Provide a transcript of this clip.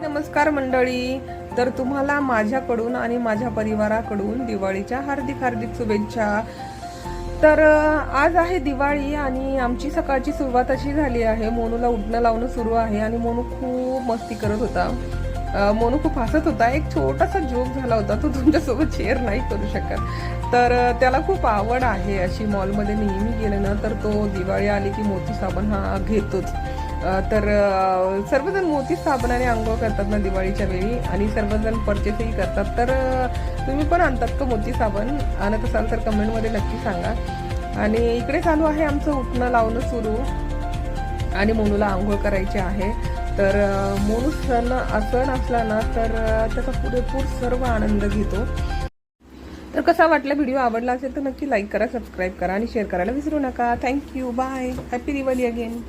नमस्कार मंडळी. तर तुम्हाला माझ्याकडून आणि माझ्या परिवाराकडून दिवाळीच्या हार्दिक हार्दिक शुभेच्छा. तर आज आहे दिवाळी आणि आमची सकाळची सुरुवात अशी झाली आहे. मोनूला उठणं लावणं सुरू आहे आणि मोनू खूप मस्ती करत होता. मोनू खूप हसत होता. एक छोटासा जोक झाला होता, तो तुमच्यासोबत शेअर नाही करू शकत. तर त्याला खूप आवड आहे अशी. मॉलमध्ये नेहमी गेले ना तर तो दिवाळी आली की मोती साबण हा घेतोच. तर सर्वजण मोती साबणाने आंघोळ करतात ना दिवाळीच्या वेळी, आणि सर्वजण परचेसही करतात. तर तुम्ही पण आणतात का मोती साबण? आणत असाल तर कमेंटमध्ये नक्की सांगा. आणि इकडे चालू आहे आमचं उठणं लावणं सुरू आणि मोनूला आंघोळ करायची आहे. तर मोनू सण असला ना तर त्याचा पुरेपूर सर्व आनंद घेतो. तर कसा वाटला व्हिडिओ? आवडला असेल तर नक्की लाईक करा, सबस्क्राईब करा आणि शेअर करायला विसरू नका. Thank you, bye, happy Diwali again.